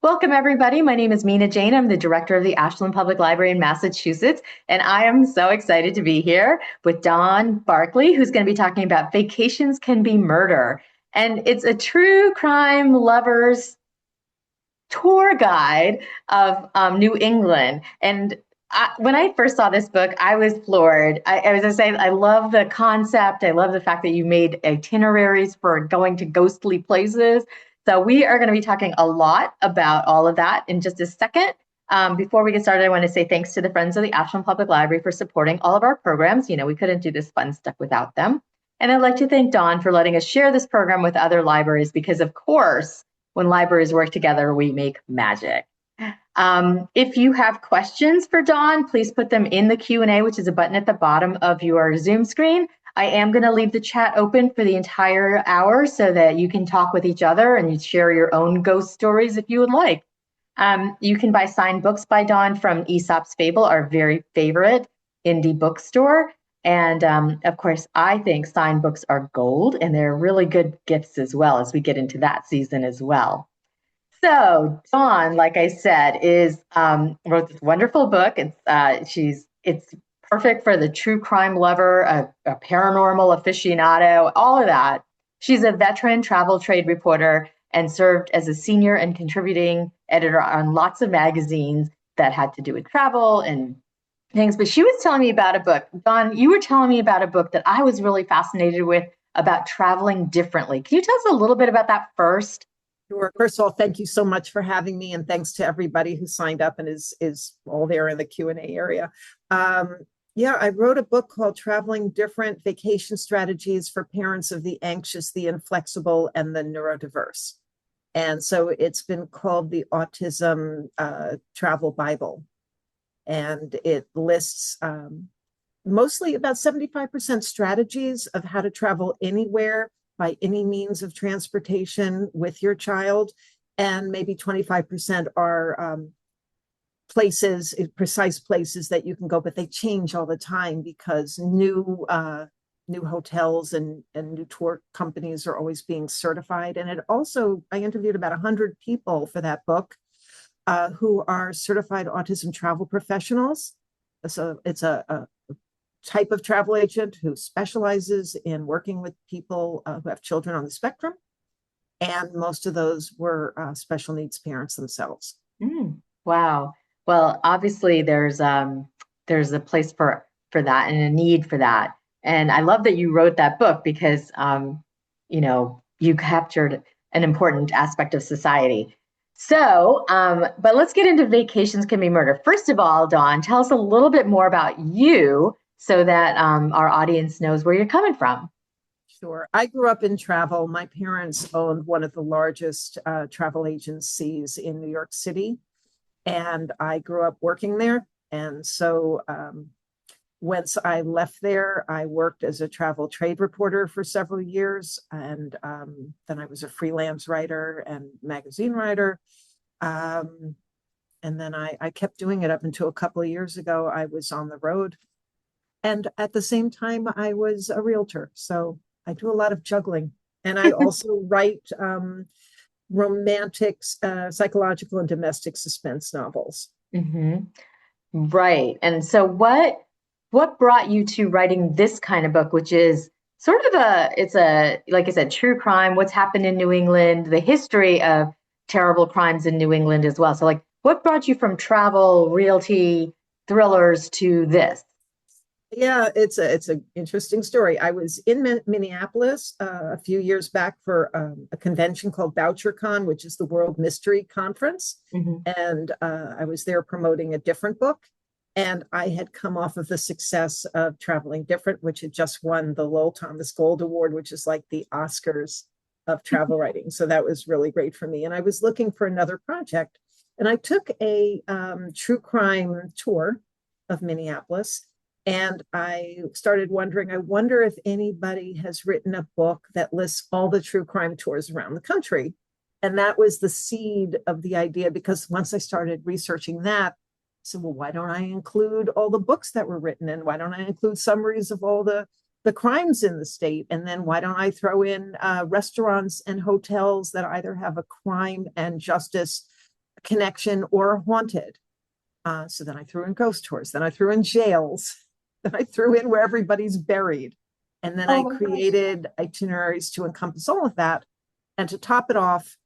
Welcome, everybody. My name is Mina Jane. I'm the director of the Ashland Public Library in Massachusetts, and I am so excited to be here with Don Barclay, who's going to be talking about Vacations Can Be Murder. And it's a true crime lovers tour guide of New England. And when I first saw this book, I was floored. I was going to say, I love the concept. I love the fact that you made itineraries for going to ghostly places. So we are going to be talking a lot about all of that in just a second. Before we get started, I want to say thanks to the Friends of the Ashland Public Library for supporting all of our programs. You know, we couldn't do this fun stuff without them. And I'd like to thank Dawn for letting us share this program with other libraries because, of course, when libraries work together, we make magic. If you have questions for Dawn, please put them in the Q&A, which is a button at the bottom of your Zoom screen. I am going to leave the chat open for the entire hour so that you can talk with each other and you share your own ghost stories if you would like. You can buy signed books by Dawn from Aesop's Fable, our very favorite indie bookstore. And of course, I think signed books are gold, and they're really good gifts as well as we get into that season as well. So Dawn, like I said, is wrote this wonderful book. It's perfect for the true crime lover, a paranormal aficionado, all of that. She's a veteran travel trade reporter and served as a senior and contributing editor on lots of magazines that had to do with travel and things. But she was telling me about a book. Dawn, you were telling me about a book that I was really fascinated with about traveling differently. Can you tell us a little bit about that first? Sure. First of all, thank you so much for having me, and thanks to everybody who signed up and is all there in the Q&A area. I wrote a book called Traveling Different: Vacation Strategies for Parents of the Anxious, the Inflexible, and the Neurodiverse. And so it's been called the Autism Travel Bible. And it lists mostly about 75% strategies of how to travel anywhere by any means of transportation with your child, and maybe 25% are precise places that you can go, but they change all the time because new hotels and new tour companies are always being certified. And I interviewed about 100 people for that book who are certified autism travel professionals. So it's a type of travel agent who specializes in working with people who have children on the spectrum. And most of those were special needs parents themselves. Wow. Well, obviously there's a place for that and a need for that. And I love that you wrote that book because, you captured an important aspect of society. So, but let's get into Vacations Can Be Murder. First of all, Dawn, tell us a little bit more about you so that our audience knows where you're coming from. Sure. I grew up in travel. My parents owned one of the largest travel agencies in New York City, and I grew up working there. And so once I left there, I worked as a travel trade reporter for several years. And then I was a freelance writer and magazine writer. And then I kept doing it up until a couple of years ago. I was on the road. And at the same time, I was a realtor. So I do a lot of juggling. And I also write romantic, psychological, and domestic suspense novels. Mm-hmm. Right. And so what brought you to writing this kind of book, which is sort of like I said, true crime, what's happened in New England, the history of terrible crimes in New England as well. So like, what brought you from travel, realty, thrillers to this? Yeah, it's an interesting story. I was in Minneapolis a few years back for a convention called VoucherCon, which is the World Mystery Conference. Mm-hmm. And I was there promoting a different book. And I had come off of the success of Traveling Different, which had just won the Lowell Thomas Gold Award, which is like the Oscars of travel writing. So that was really great for me. And I was looking for another project. And I took a true crime tour of Minneapolis. And I started wondering, I wonder if anybody has written a book that lists all the true crime tours around the country. And that was the seed of the idea, because once I started researching that, I said, well, why don't I include all the books that were written? And why don't I include summaries of all the crimes in the state? And then why don't I throw in restaurants and hotels that either have a crime and justice connection or haunted. So then I threw in ghost tours, then I threw in jails, then I threw in where everybody's buried. And then Oh I my gosh. created itineraries to encompass all of that. And to top it off,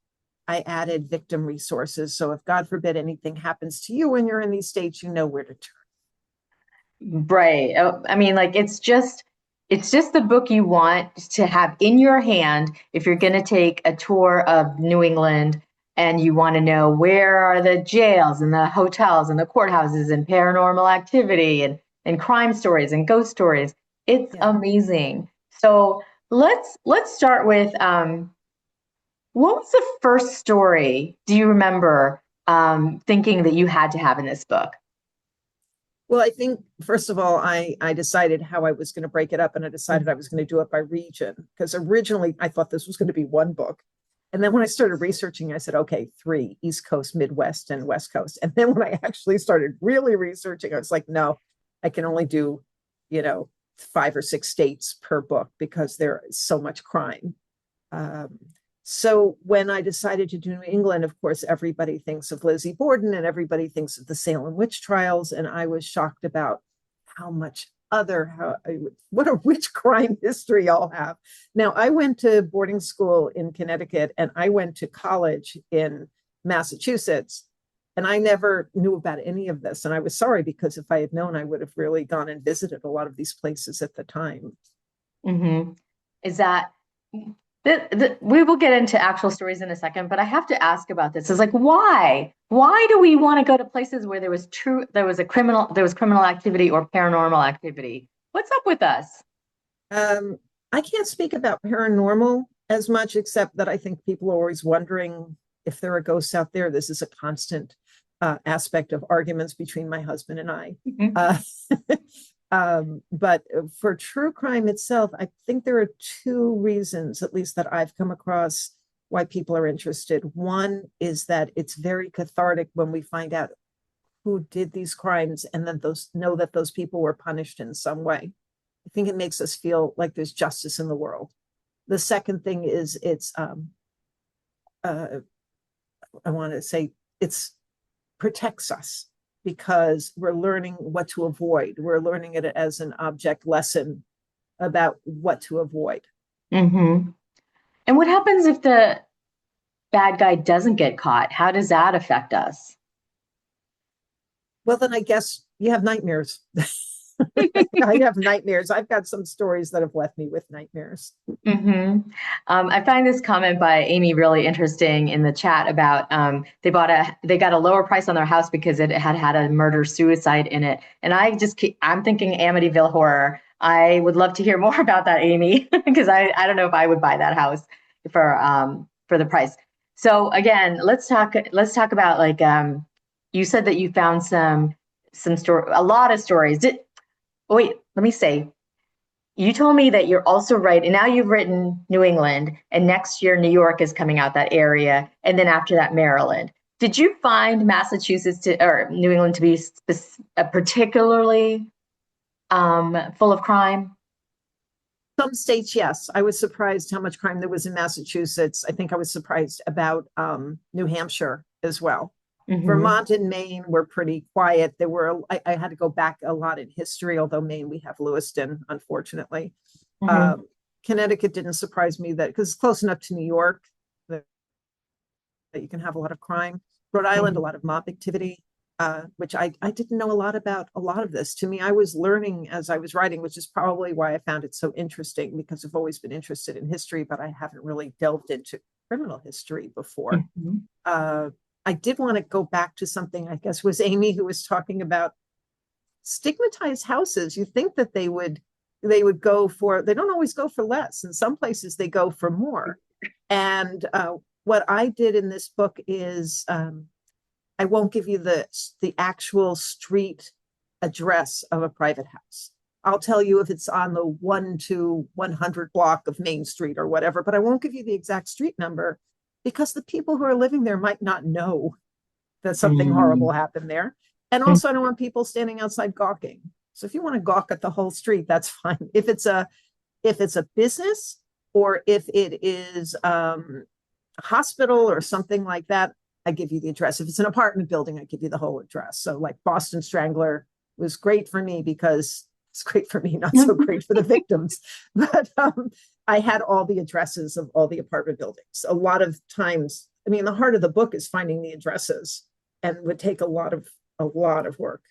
I added victim resources. So if God forbid anything happens to you when you're in these states, you know where to turn. Right. I mean, like it's just the book you want to have in your hand if you're going to take a tour of New England and you want to know where are the jails and the hotels and the courthouses and paranormal activity and crime stories and ghost stories. It's Yeah. amazing. So let's start with what was the first story do you remember thinking that you had to have in this book? Well, I think first of all, I decided how I was going to break it up, and I decided I was going to do it by region because originally I thought this was going to be one book. And then when I started researching, I said, okay, three: East Coast, Midwest, and West Coast. And then when I actually started really researching, I was like, no, I can only do, you know, 5 or 6 states per book because there is so much crime. Um, so when I decided to do New England, of course, everybody thinks of Lizzie Borden and everybody thinks of the Salem witch trials. And I was shocked about how much what a rich crime history y'all have. Now, I went to boarding school in Connecticut and I went to college in Massachusetts. And I never knew about any of this. And I was sorry because if I had known, I would have really gone and visited a lot of these places at the time. Mm-hmm. Is that we will get into actual stories in a second, but I have to ask about this. Is like why? Why do we want to go to places where there was criminal activity or paranormal activity? What's up with us? Um, I can't speak about paranormal as much, except that I think people are always wondering if there are ghosts out there. This is a constant aspect of arguments between my husband and I. Mhm. Uh, but for true crime itself, I think there are two reasons, at least that I've come across, why people are interested. One is that it's very cathartic when we find out who did these crimes and then those people were punished in some way. I think it makes us feel like there's justice in the world. The second thing is uh, I want to say it's protects us because we're learning what to avoid. We're learning it as an object lesson about what to avoid. Mm-hmm. And what happens if the bad guy doesn't get caught? How does that affect us? Well, then I guess you have nightmares. I have nightmares. I've got some stories that have left me with nightmares. Mm-hmm. I find this comment by Amy really interesting in the chat about they got a lower price on their house because it had had a murder suicide in it, and I'm thinking Amityville horror. I would love to hear more about that, Amy, because I don't know if I would buy that house for the price. So again, let's talk about like you said that you found some story a lot of stories. Wait, let me say you told me that you're also writing, now you've written New England, and next year New York is coming out that area, and then after that, Maryland. Did you find or New England to be particularly full of crime? Some states, yes. I was surprised how much crime there was in Massachusetts. I think I was surprised about New Hampshire as well. Mm-hmm. Vermont and Maine were pretty quiet. I had to go back a lot in history, although Maine, we have Lewiston, unfortunately. Mm-hmm. Um, Connecticut didn't surprise me that because it's close enough to New York that, that you can have a lot of crime. Rhode Island, a Mm-hmm. lot of mob activity, which I didn't know a lot about a lot of this. To me, I was learning as I was writing, which is probably why I found it so interesting because I've always been interested in history, but I haven't really delved into criminal history before. Mm-hmm. I did want to go back to something, I guess, was Amy who was talking about stigmatized houses. You think that they would go for, they don't always go for less. In some places they go for more. And what I did in this book is I won't give you the actual street address of a private house. I'll tell you if it's on the 1 to 100 block of Main Street or whatever, but I won't give you the exact street number because the people who are living there might not know that something horrible happened there. And also, I don't want people standing outside gawking. So if you want to gawk at the whole street, that's fine. If it's a business or if it is a hospital or something like that, I give you the address. If it's an apartment building, I give you the whole address. So like Boston Strangler was great for me because it's great for me, not so great for the victims. But I had all the addresses of all the apartment buildings. A lot of times, I mean, the heart of the book is finding the addresses, and would take a lot of work.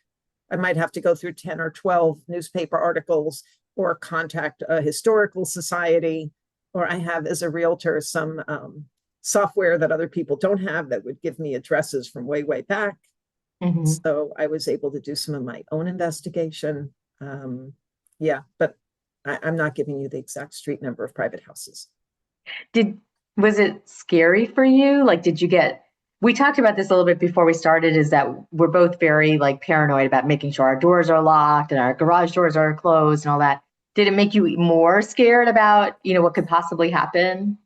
I might have to go through 10 or 12 newspaper articles or contact a historical society, or I have, as a realtor, some software that other people don't have that would give me addresses from way, way back. Mhm. So I was able to do some of my own investigation. Yeah, but I'm not giving you the exact street number of private houses. Did was it scary for you? Like, did you get? We talked about this a little bit before we started. Is that we're both very like paranoid about making sure our doors are locked and our garage doors are closed and all that. Did it make you more scared about, what could possibly happen?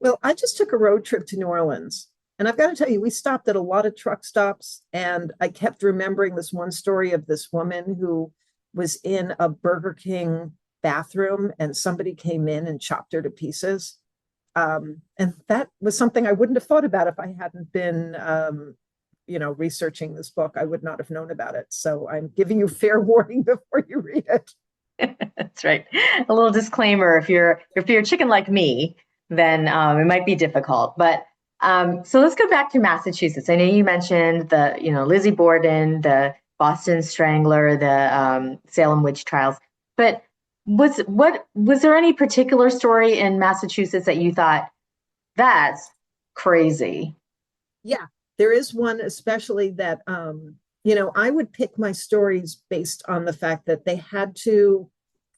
Well, I just took a road trip to New Orleans. And I've got to tell you, we stopped at a lot of truck stops. And I kept remembering this one story of this woman who was in a Burger King bathroom and somebody came in and chopped her to pieces. And that was something I wouldn't have thought about if I hadn't been, researching this book. I would not have known about it. So I'm giving you fair warning before you read it. That's right. A little disclaimer: if you're a chicken like me, then it might be difficult. But so let's go back to Massachusetts. I know you mentioned the Lizzie Borden, the Boston Strangler, the Salem witch trials. But was there any particular story in Massachusetts that you thought that's crazy? Yeah, there is one, especially that, I would pick my stories based on the fact that they had to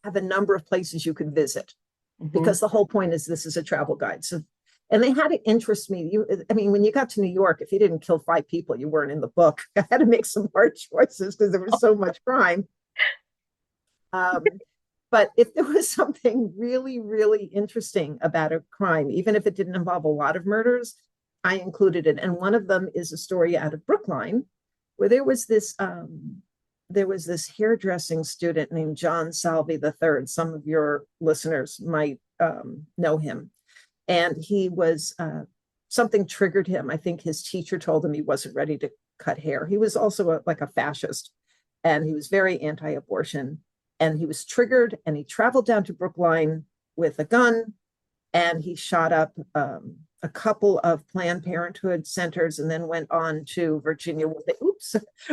have a number of places you could visit, Mhm. because the whole point is this is a travel guide. So, and they had to interest me. I mean, when you got to New York, if you didn't kill 5 people, you weren't in the book. I had to make some hard choices because there was so much crime. Um, but if there was something really, really interesting about a crime, even if it didn't involve a lot of murders, I included it. And one of them is a story out of Brookline, where there was this hairdressing student named John Salvi III. Some of your listeners might know him. And he was, something triggered him. I think his teacher told him he wasn't ready to cut hair. He was also like a fascist, and he was very anti-abortion. And he was triggered, and he traveled down to Brookline with a gun, and he shot up a couple of Planned Parenthood centers, and then went on to Virginia,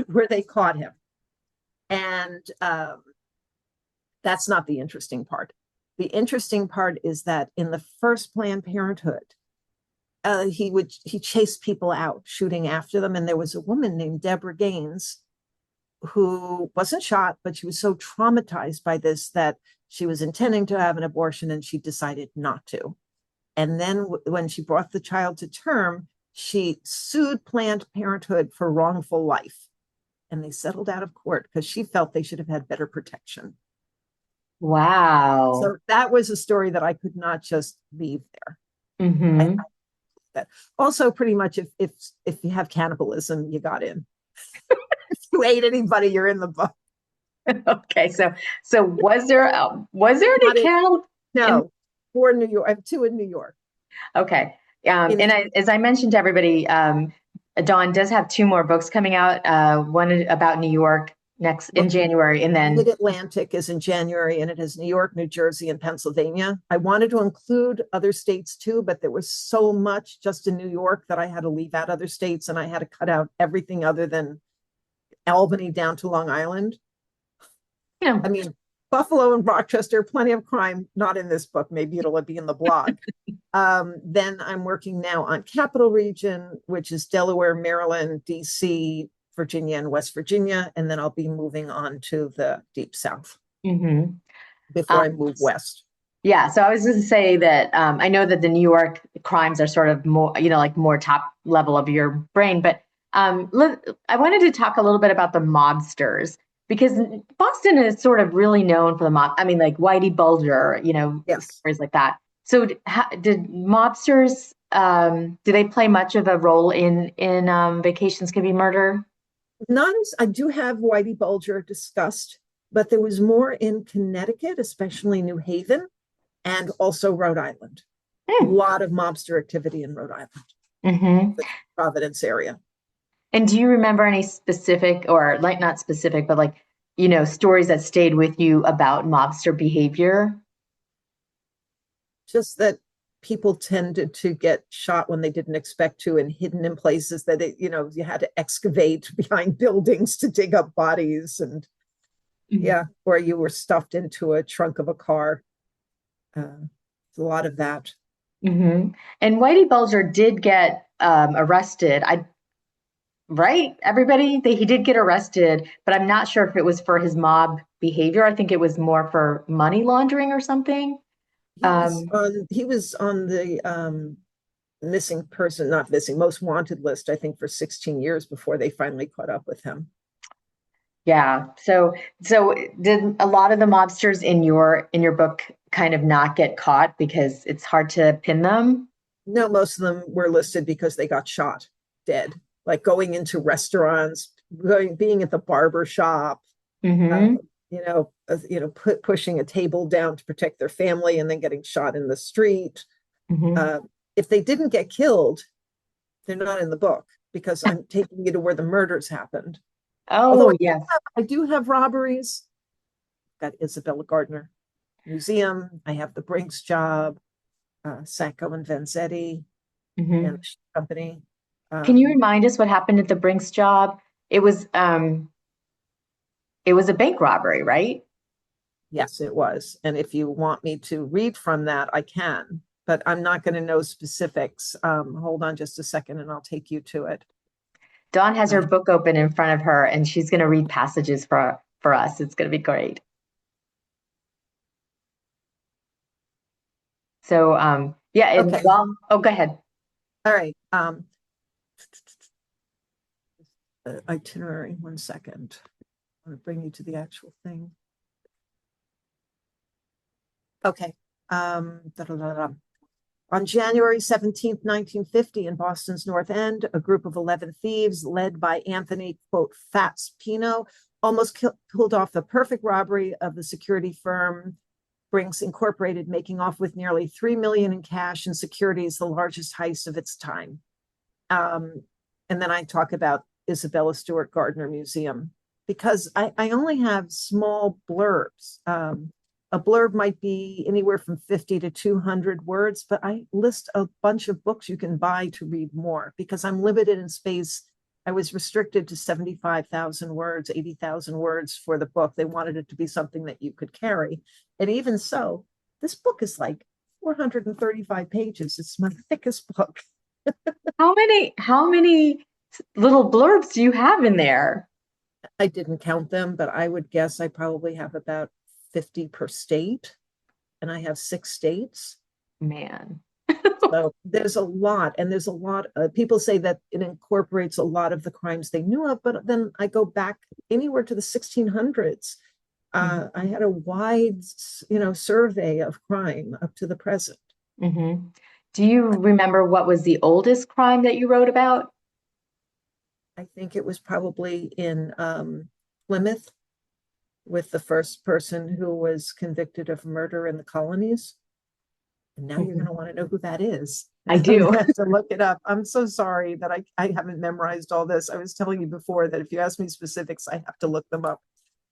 where they caught him. And that's not the interesting part. The interesting part is that in the first Planned Parenthood, he chased people out, shooting after them. And there was a woman named Deborah Gaines who wasn't shot, but she was so traumatized by this that she was intending to have an abortion, and she decided not to. And then when she brought the child to term, she sued Planned Parenthood for wrongful life. And they settled out of court because she felt they should have had better protection. Wow. So that was a story that I could not just leave there. I Hmm. that also, pretty much, if you have cannibalism, you got in. If you ate anybody, you're in the book. Okay, so was there Not any in, count in? no, for New York. I have two in New York. Okay, In as I mentioned to everybody, Dawn does have two more books coming out. One about New York next in January, and then Mid-Atlantic is in January, and it has New York, New Jersey, and Pennsylvania. I wanted to include other states too, but there was so much just in New York that I had to leave out other states, and I had to cut out everything other than Albany down to Long Island. you know, I mean, Buffalo and Rochester, plenty of crime, not in this book. Maybe it'll be in the blog. Then I'm working now on Capital Region, which is Delaware, Maryland, DC, Virginia, and West Virginia. And then I'll be moving on to the Deep South hmm before I move west. yeah. So I was going to say that I know that the New York crimes are sort of more, like more top level of your brain, but I wanted to talk a little bit about the mobsters because Boston is sort of really known for the mob. I mean, like Whitey Bulger, Yes. stories like that. So did mobsters? Do they play much of a role in Vacations Can Be Murder? Not as I do have Whitey Bulger discussed, but there was more in Connecticut, especially New Haven, and also Rhode Island. A Hmm. lot of mobster activity in Rhode Island. Mm-hmm. Providence area. And do you remember any specific, or like not specific, but like, stories that stayed with you about mobster behavior? Just that people tended to get shot when they didn't expect to and hidden in places that you had to excavate behind buildings to dig up bodies, and yeah, or you were stuffed into a trunk of a car. A lot of that. Mm-hmm. And Whitey Bulger did get arrested. Right? Everybody, he did get arrested, but I'm not sure if it was for his mob behavior. I think it was more for money laundering or something. He was on the missing person, not missing, most wanted list, I think, for 16 years before they finally caught up with him. Yeah. So did a lot of the mobsters in your book kind of not get caught because it's hard to pin them? No, most of them were listed because they got shot dead, like going into restaurants, being at the barber shop, uh, Mm-hmm. pushing a table down to protect their family and then getting shot in the street. Mm-hmm. Uh, if they didn't get killed, they're not in the book because I'm taking you to where the murders happened. Although Oh, yes. I do have robberies. Got Isabella Gardner Museum. I have the Brinks job, Sanko and Vanzetti, and Mm-hmm. the company. Can you Um, remind us what happened at the Brinks job? It was it was a bank robbery, right? yes, it was. And if you want me to read from that, I can, but I'm not going to know specifics. Hold on just a second and I'll take you to it. Dawn has her Uh, book open in front of her and she's going to read passages for us. It's going to be great. So, yeah, and okay. well, oh, go ahead. All right. Itinerary, 1 second. I'm going to bring you to the actual thing. Okay. Da, da, da, da. On January 17th, 1950, in Boston's North End, a group of 11 thieves led by Anthony, quote, Fats Pino, almost pulled off the perfect robbery of the security firm Brinks Incorporated, making off with nearly $3 million in cash and securities, the largest heist of its time. And then I talk about Isabella Stewart Gardner Museum because I only have small blurbs. A blurb might be anywhere from 50 to 200 words, but I list a bunch of books you can buy to read more because I'm limited in space. I was restricted to 75,000 words, 80,000 words for the book. They wanted it to be something that you could carry. And even so, this book is like 435 pages. It's my thickest book. How many little blurbs do you have in there? I didn't count them, but I would guess I probably have about 50 per state, and I have 6 states. Man. So there's a lot, and there's a lot. People say that it incorporates a lot of the crimes they knew of, but then I go back anywhere to the 1600s. I had a wide, survey of crime up to the present. Mm-hmm. Do you remember what was the oldest crime that you wrote about? I think it was probably in Plymouth with the first person who was convicted of murder in the colonies. And now you're going to want to know who that is. I I'm going do. to have to look it up. I'm so sorry that I haven't memorized all this. I was telling you before that if you ask me specifics, I have to look them up.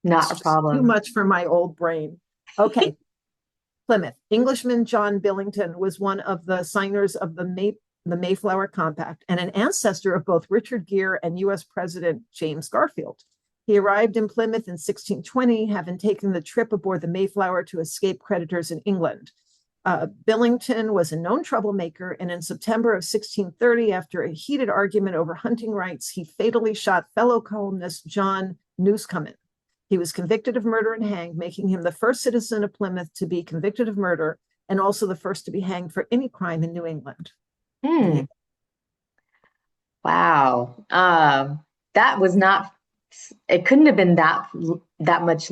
Not It's a just too problem. much for my old brain. Okay. Plymouth. Englishman John Billington was one of the signers of the Mayflower Compact and an ancestor of both Richard Gere and U.S. President James Garfield. He arrived in Plymouth in 1620, having taken the trip aboard the Mayflower to escape creditors in England. Billington was a known troublemaker, and in September of 1630, after a heated argument over hunting rights, he fatally shot fellow columnist John Newscomen. He was convicted of murder and hanged, making him the first citizen of Plymouth to be convicted of murder and also the first to be hanged for any crime in New England. Hmm. Wow. That was not, it couldn't have been that much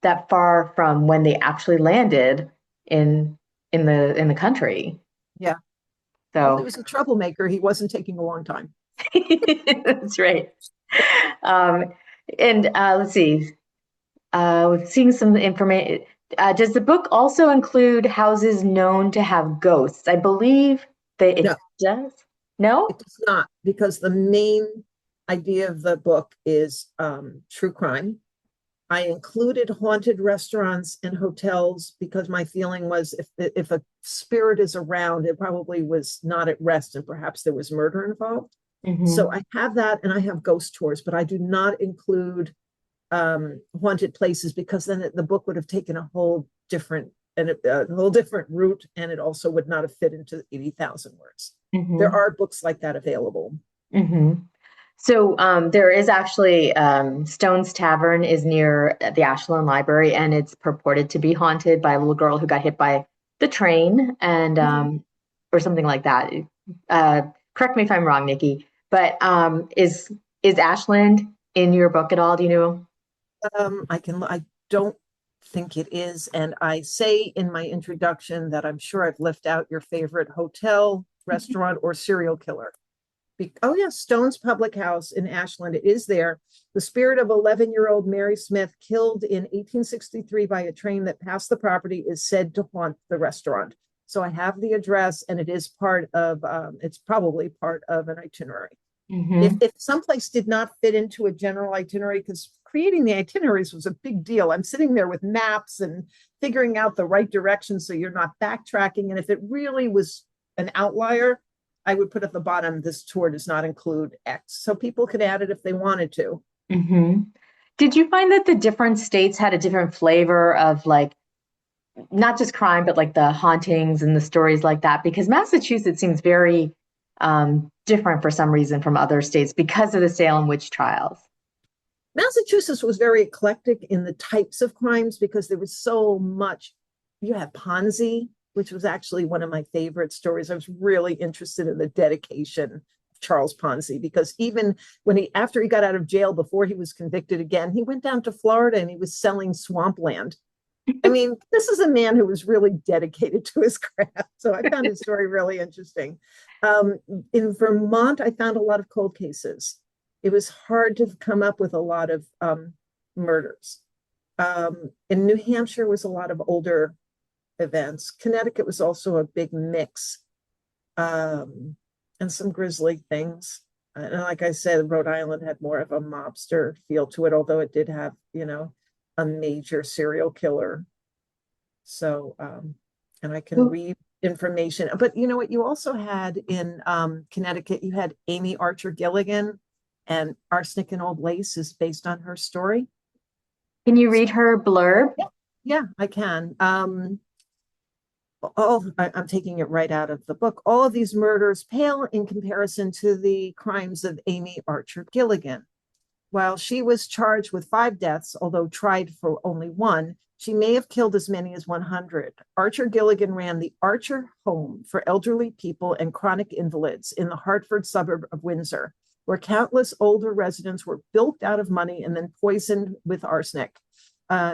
that far from when they actually landed in in the country. Yeah. Well, he So was a troublemaker. He wasn't taking a long time. that's right. Um, and let's see. We're seeing some information. Does the book also include houses known to have ghosts? I believe that it No, does. No? It does not, because the main idea of the book is true crime. I included haunted restaurants and hotels because my feeling was if a spirit is around, it probably was not at rest and perhaps there was murder involved. So Hmm. I have that and I have ghost tours, but I do not include haunted places because then the book would have taken a whole different and a whole different route, and it also would not have fit into 80,000 words. There Hmm. are books like that available. Hmm. So there is actually Stone's Tavern is near the Ashland Library, and it's purported to be haunted by a little girl who got hit by the train, and or something like that. Uh, Correct me if I'm wrong, Nikki. But is Ashland in your book at all? Do you know? I don't think it is. And I say in my introduction that I'm sure I've left out your favorite hotel, restaurant, or serial killer. Oh, yeah, Stone's Public House in Ashland. It is there. The spirit of 11-year-old Mary Smith, killed in 1863 by a train that passed the property, is said to haunt the restaurant. So I have the address, and it is part of, it's probably part of an itinerary. Hmm. If someplace did not fit into a general itinerary, because creating the itineraries was a big deal. I'm sitting there with maps and figuring out the right direction so you're not backtracking. And if it really was an outlier, I would put at the bottom, this tour does not include X. So people could add it if they wanted to. Hmm. Did you find that the different states had a different flavor of like not just crime, but like the hauntings and the stories like that? Because Massachusetts seems very different for some reason from other states because of the Salem witch trials. Massachusetts was very eclectic in the types of crimes because there was so much. You had Ponzi, which was actually one of my favorite stories. I was really interested in the dedication of Charles Ponzi because even when after he got out of jail, before he was convicted again, he went down to Florida and he was selling swampland. I mean, this is a man who was really dedicated to his craft. So I found his story really interesting. Um, in Vermont, I found a lot of cold cases. It was hard to come up with a lot of murders. In New Hampshire was a lot of older events. Connecticut was also a big mix, um, and some grisly things. And like I said, Rhode Island had more of a mobster feel to it, although it did have, a major serial killer. So, and I can read information. But you know what? You also had in Connecticut, you had Amy Archer Gilligan, and Arsenic and Old Lace is based on her story. Can you read her blurb? Yeah, yeah, I can. I'm taking it right out of the book. All of these murders pale in comparison to the crimes of Amy Archer Gilligan. While she was charged with 5 deaths, although tried for only one, she may have killed as many as 100. Archer Gilligan ran the Archer Home for elderly people and chronic invalids in the Hartford suburb of Windsor, where countless older residents were bilked out of money and then poisoned with arsenic,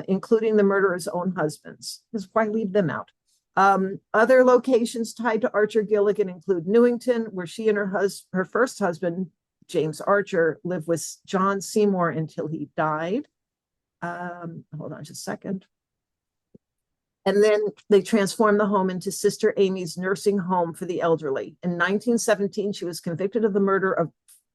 including the murderer's own husbands. Why leave them out? Other locations tied to Archer Gilligan include Newington, where she and her first husband, James Archer, lived with John Seymour until he died. Hold on just a second. And then they transformed the home into Sister Amy's nursing home for the elderly. In 1917, she was convicted of the murder of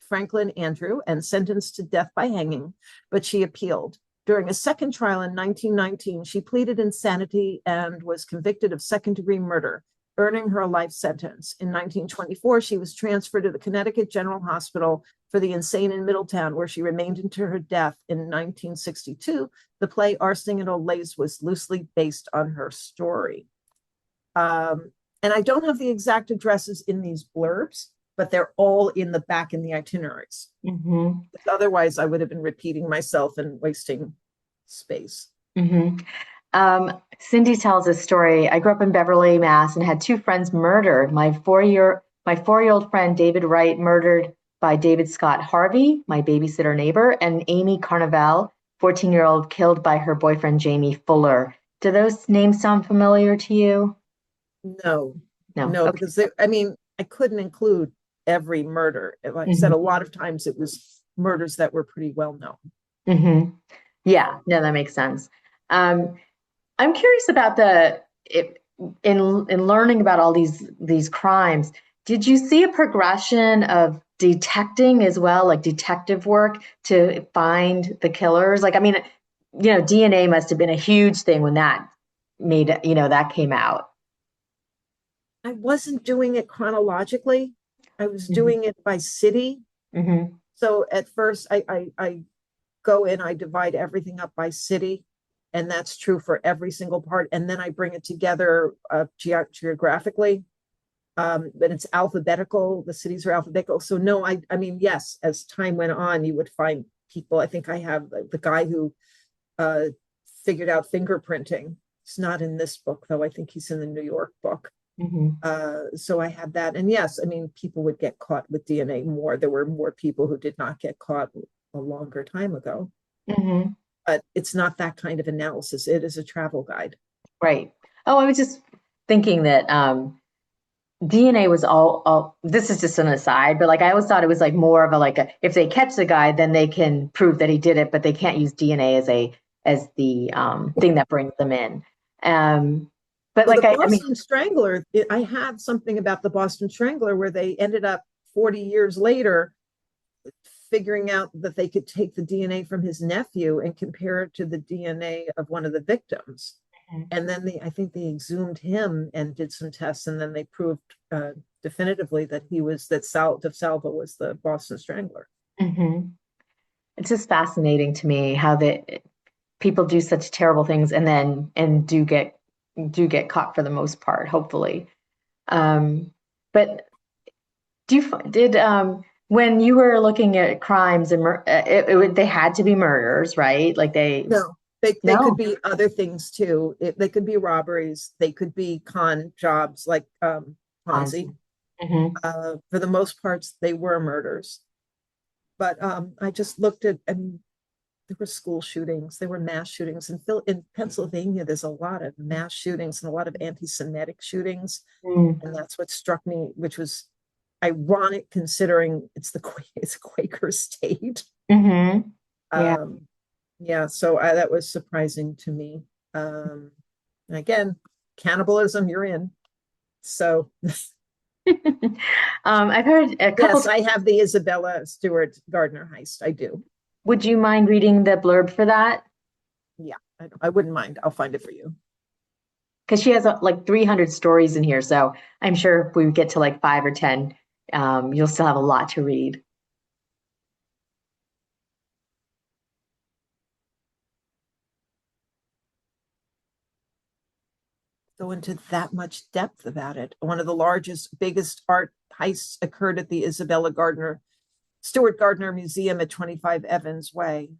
Franklin Andrew and sentenced to death by hanging, but she appealed. During a second trial in 1919, she pleaded insanity and was convicted of second-degree murder, earning her a life sentence. In 1924, she was transferred to the Connecticut General Hospital for the insane in Middletown, where she remained until her death in 1962. The play Arsenic and Old Lace was loosely based on her story. And I don't have the exact addresses in these blurbs, but they're all in the back in the itineraries. Hmm. Otherwise, I would have been repeating myself and wasting space. Hmm. Cindy tells a story. I grew up in Beverly, Mass, and had two friends murdered. My four-year-old friend David Wright murdered by David Scott Harvey, my babysitter neighbor, and Amy Carnival, 14-year-old, killed by her boyfriend Jamie Fuller. Do those names sound familiar to you? No, No. no, Okay. because I mean, I couldn't include every murder. Like I said, Hmm. a lot of times it was murders that were pretty well known. Hmm. Yeah, no, that makes sense. Um, I'm curious about in learning about all these crimes. Did you see a progression of detecting as well, like detective work to find the killers? Like, I mean, DNA must have been a huge thing when that that came out. I wasn't doing it chronologically. I was Hmm. doing it by city. Hmm. So at first, I go in, I divide everything up by city, and that's true for every single part. And then I bring it together geographically. But it's alphabetical. The cities are alphabetical. So no, I mean, yes, as time went on, you would find people. I think I have the guy who uh, figured out fingerprinting. He's not in this book, though. I think he's in the New York book. Hmm. So I had that. And yes, I mean, people would get caught with DNA more. There were more people who did not get caught a longer time ago. Hmm. But it's not that kind of analysis. It is a travel guide. Right. Oh, I was just thinking that DNA was all this is just an aside, but like I always thought it was like more of a like a, if they catch the guy, then they can prove that he did it, but they can't use DNA as the thing that brings them in. Um, but Well, the like I mean, Boston Strangler, I have something about the Boston Strangler where they ended up 40 years later figuring out that they could take the DNA from his nephew and compare it to the DNA of one of the victims. And then I think they exhumed him and did some tests, and then they proved definitively that Sal DeSalvo was the Boston Strangler. mhm. It's just fascinating to me how the people do such terrible things and then and do get caught for the most part, hopefully. But did when you were looking at crimes and they had to be murders, right? Like they No, they could no be other things too. They could be robberies. They could be con jobs like Ponzi. Ponzi. Hmm. For the most parts, they were murders. But I just looked at, and there were school shootings, there were mass shootings. In Pennsylvania, there's a lot of mass shootings and a lot of anti-Semitic shootings. Mm. And that's what struck me, which was ironic considering it's a Quaker state. Hmm. Yeah. Um, yeah, so that was surprising to me. And again, cannibalism, you're in. So I've heard a couple yes, times. I have the Isabella Stewart Gardner heist. I do. Would you mind reading the blurb for that? Yeah, I wouldn't mind. I'll find it for you. Because she has like 300 stories in here, so I'm sure if we get to like 5 or 10, you'll still have a lot to read. Go into that much depth about it. One of the largest, biggest art heists occurred at the Isabella Gardner Stewart Gardner Museum at 25 Evans Way.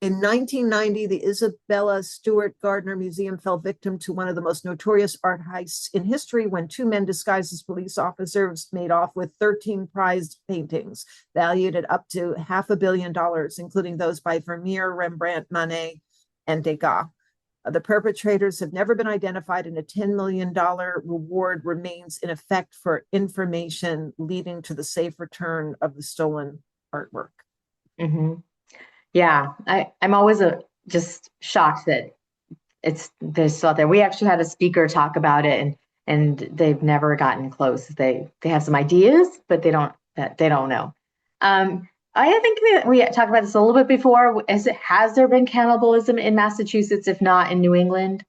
In 1990, the Isabella Stewart Gardner Museum fell victim to one of the most notorious art heists in history when two men disguised as police officers made off with 13 prized paintings valued at up to $500 million, including those by Vermeer, Rembrandt, Manet, and Degas. The perpetrators have never been identified, and a $10 million reward remains in effect for information leading to the safe return of the stolen artwork. Hmm. Yeah, I'm always just shocked that they're still out there. We actually had a speaker talk about it, and they've never gotten close. They have some ideas, but they don't know. I think we talked about this a little bit before. Has there been cannibalism in Massachusetts, if not in New England?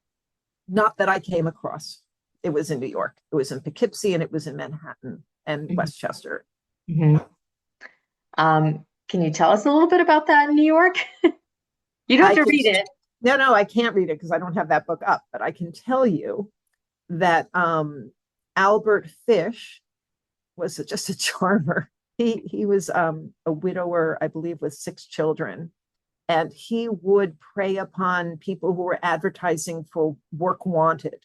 Not that I came across. It was in New York, it was in Poughkeepsie, and it was in Manhattan and Mhm. Westchester. Mhm. Can you tell us a little bit about that in New York? You don't I have to can, read it. no, I can't read it because I don't have that book up, but I can tell you that Albert Fish was just a charmer. He was a widower, I believe, with 6 children, and he would prey upon people who were advertising for work wanted.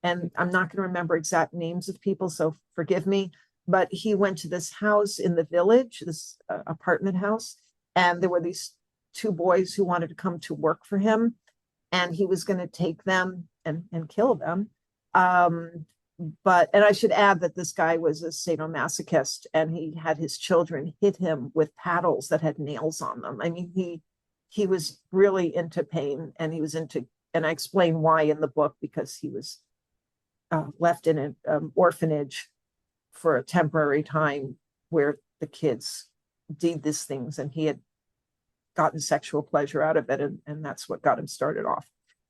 And I'm not going to remember exact names of people, so forgive me. But he went to this house in the village, this apartment house, and there were these two boys who wanted to come to work for him, and he was going to take them and kill them. Um, and I should add that this guy was a sadomasochist, and he had his children hit him with paddles that had nails on them. I mean, he was really into pain, and he was into, and I explain why in the book, because he was left in an orphanage for a temporary time where the kids did these things, and he had gotten sexual pleasure out of it, and that's what got him started off.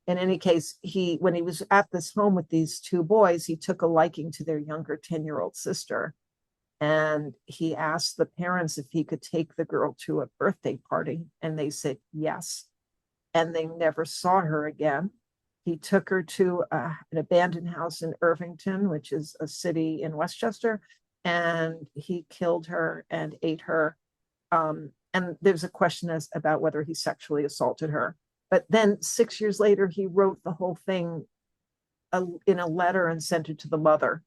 In any case, when he was at this home with these two boys, he took a liking to their younger 10-year-old sister, and he asked the parents if he could take the girl to a birthday party, and they said yes, and they never saw her again. He took her to an abandoned house in Irvington, which is a city in Westchester, and he killed her and ate her. And there's a question about whether he sexually assaulted her. But then 6 years later, he wrote the whole thing in a letter and sent it to the mother,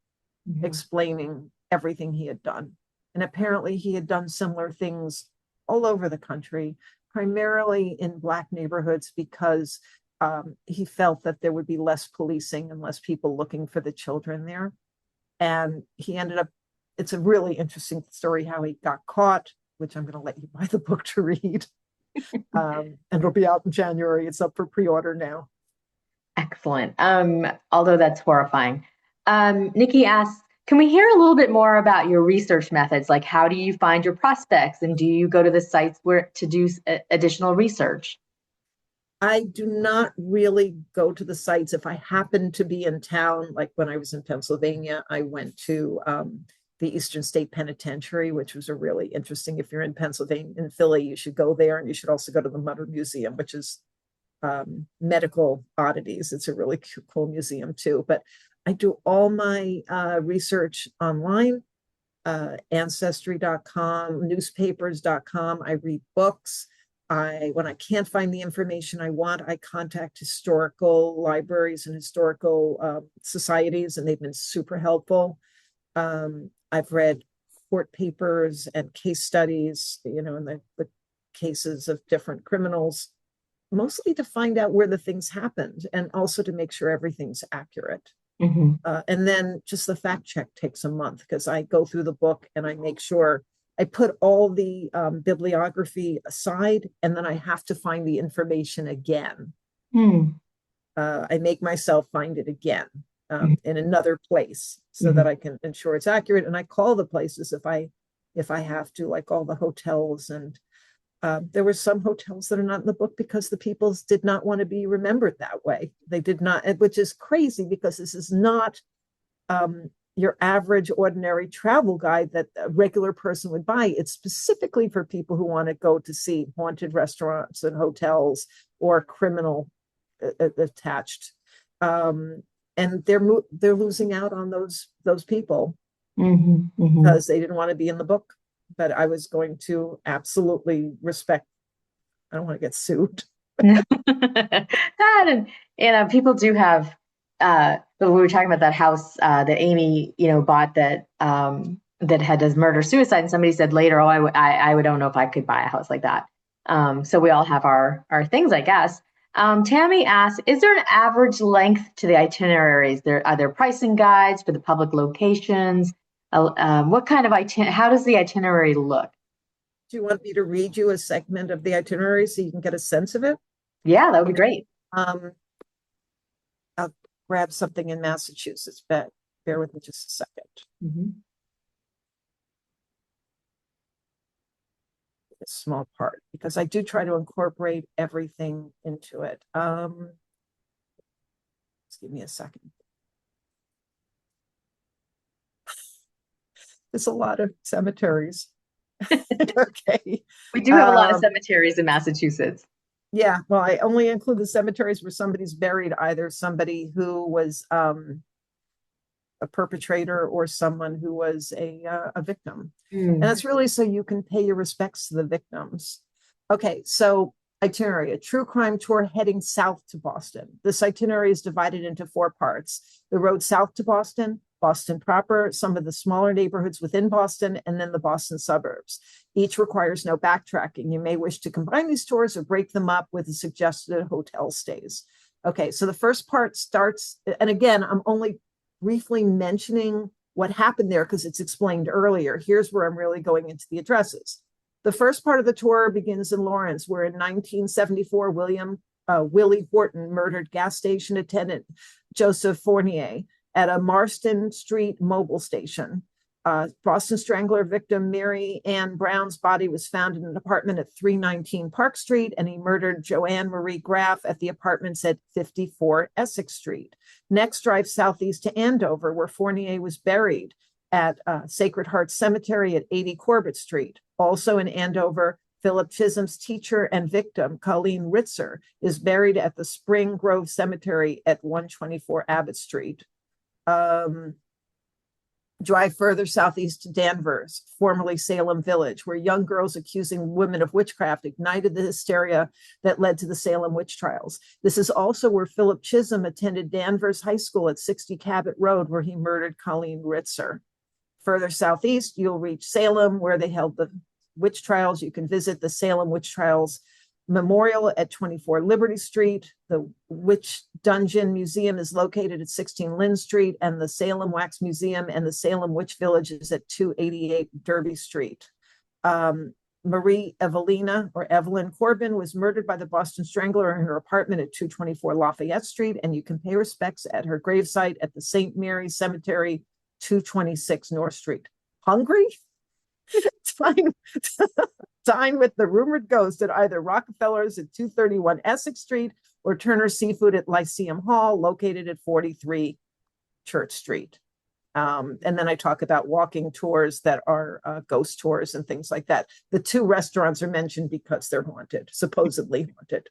explaining everything he had done. And apparently he had done similar things all over the country, primarily in Black neighborhoods, because he felt that there would be less policing and less people looking for the children there. And he ended up, it's a really interesting story how he got caught, which I'm going to let you buy the book to read. And it'll be out in January. It's up for pre-order now. Excellent. Although that's horrifying. Nikki asks, can we hear a little bit more about your research methods? Like, how do you find your prospects, and do you go to the sites to do additional research? I do not really go to the sites. If I happen to be in town, like when I was in Pennsylvania, I went to the Eastern State Penitentiary, which was a really interesting, if you're in Pennsylvania, in Philly, you should go there, and you should also go to the Mutter Museum, which is medical oddities. It's a really cool museum too. But I do all my research online, ancestry.com, newspapers.com. I read books. When I can't find the information I want, I contact historical libraries and historical societies, and they've been super helpful. I've read court papers and case studies, in the cases of different criminals, mostly to find out where the things happened and also to make sure everything's accurate. And then just the fact check takes a month, because I go through the book and I make sure I put all the bibliography aside, and then I have to find the information again. I make myself find it again in another place so that I can ensure it's accurate. And I call the places if I have to, like all the hotels. And there were some hotels that are not in the book because the people did not want to be remembered that way. They did not, which is crazy, because this is not your average ordinary travel guide that a regular person would buy. It's specifically for people who want to go to see haunted restaurants and hotels or criminal attached. And they're losing out on those people because they didn't want to be in the book. But I was going to absolutely respect. I don't want to get sued. And people do have. We were talking about that house that Amy, bought that had this murder suicide, and somebody said later, "Oh, I don't know if I could buy a house like that." So we all have our things, I guess. Tammy asks, "Is there an average length to the itineraries? Are there pricing guides for the public locations? What kind of how does the itinerary look?" Do you want me to read you a segment of the itinerary so you can get a sense of it? Yeah, that would be great. I'll grab something in Massachusetts, but bear with me just a second. A small part, because I do try to incorporate everything into it. Just give me a second. There's a lot of cemeteries. Okay. We do have a lot of cemeteries in Massachusetts. Yeah, well, I only include the cemeteries where somebody's buried, either somebody who was a perpetrator or someone who was a victim. And that's really so you can pay your respects to the victims. Okay, so itinerary, a true crime tour heading south to Boston. This itinerary is divided into 4 parts. The road south to Boston, Boston proper, some of the smaller neighborhoods within Boston, and then the Boston suburbs. Each requires no backtracking. You may wish to combine these tours or break them up with the suggested hotel stays. Okay, so the first part starts, and again, I'm only briefly mentioning what happened there because it's explained earlier. Here's where I'm really going into the addresses. The first part of the tour begins in Lawrence, where in 1974, Willie Horton murdered gas station attendant Joseph Fournier. at a Marston Street mobile station. Boston Strangler victim Mary Ann Brown's body was found in an apartment at 319 Park Street, and he murdered Joanne Marie Graff at the apartments at 54 Essex Street. Next, drive southeast to Andover, where Fournier was buried at Sacred Heart Cemetery at 80 Corbett Street. Also in Andover, Philip Chisholm's teacher and victim, Colleen Ritzer, is buried at the Spring Grove Cemetery at 124 Abbott Street. Drive further southeast to Danvers, formerly Salem Village, where young girls accusing women of witchcraft ignited the hysteria that led to the Salem witch trials. This is also where Philip Chisholm attended Danvers High School at 60 Cabot Road, where he murdered Colleen Ritzer. Further southeast, you'll reach Salem, where they held the witch trials. You can visit the Salem Witch Trials Memorial at 24 Liberty Street. The Witch Dungeon Museum is located at 16 Lynn Street, and the Salem Wax Museum and the Salem Witch Village is at 288 Derby Street. Marie Evelina, or Evelyn Corbin, was murdered by the Boston Strangler in her apartment at 224 Lafayette Street, and you can pay respects at her gravesite at the St. Mary's Cemetery, 226 North Street. Hungry? Dine with the rumored ghost at either Rockefeller's at 231 Essex Street or Turner Seafood at Lyceum Hall, located at 43 Church Street. And then I talk about walking tours that are ghost tours and things like that. The two restaurants are mentioned because they're haunted, supposedly haunted.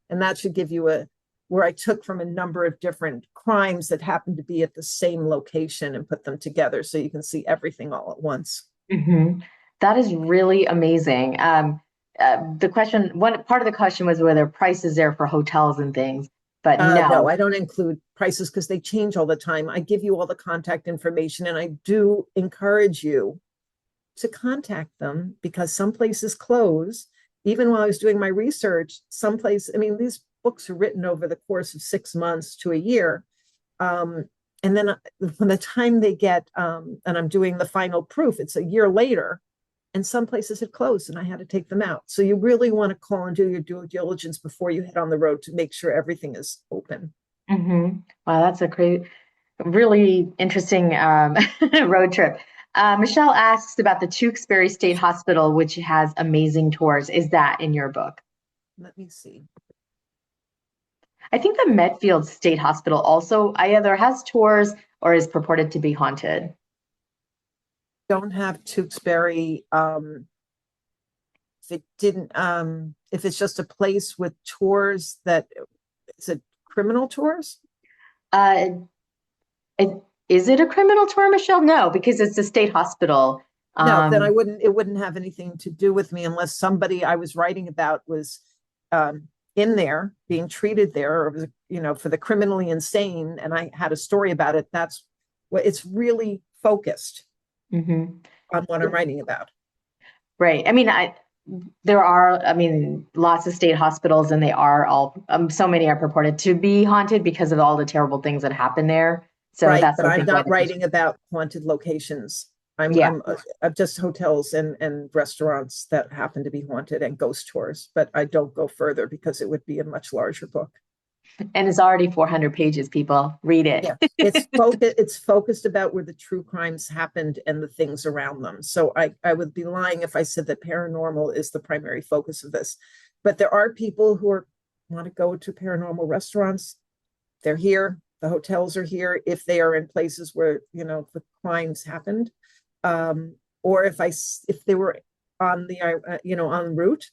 And that should give you where I took from a number of different crimes that happened to be at the same location and put them together so you can see everything all at once. Mm-hmm. That is really amazing. The question, one part of the question was whether prices there for hotels and things, but no, I don't include prices because they change all the time. I give you all the contact information, and I do encourage you to contact them because some places close. Even while I was doing my research, these books are written over the course of 6 months to a year. And then from the time they get, and I'm doing the final proof, it's a year later, and some places had closed and I had to take them out. So you really want to call and do your due diligence before you head on the road to make sure everything is open. Mm-hmm. Wow, that's a really interesting road trip. Michelle asks about the Tewksbury State Hospital, which has amazing tours. Is that in your book? Let me see. I think the Medfield State Hospital also either has tours or is purported to be haunted. Don't have Tewksbury. If it's just a place with tours, is it criminal tours? Is it a criminal tour, Michelle? No, because it's a state hospital. No, then it wouldn't have anything to do with me unless somebody I was writing about was in there being treated there, or was, for the criminally insane, and I had a story about it. That's what it's really focused on what I'm writing about. Right. I mean, there are, lots of state hospitals, and they are all, so many are purported to be haunted because of all the terrible things that happen there. So right, that's, but I'm not writing about haunted locations. I'm just hotels and restaurants that happen to be haunted and ghost tours, but I don't go further because it would be a much larger book. And it's already 400 pages, people. Read it. Yeah, it's focused about where the true crimes happened and the things around them. So I would be lying if I said that paranormal is the primary focus of this. But there are people who want to go to paranormal restaurants. They're here. The hotels are here if they are in places where, the crimes happened. Or if they were on the, en route.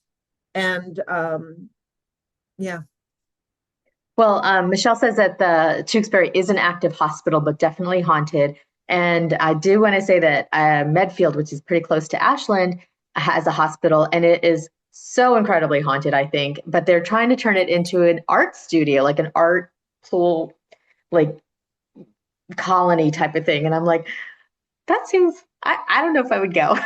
And yeah. Well, Michelle says that the Tewksbury is an active hospital, but definitely haunted. And I do want to say that Medfield, which is pretty close to Ashland, has a hospital, and it is so incredibly haunted, I think. But they're trying to turn it into an art studio, like an art pool, like colony type of thing. And I'm like, that seems, I don't know if I would go.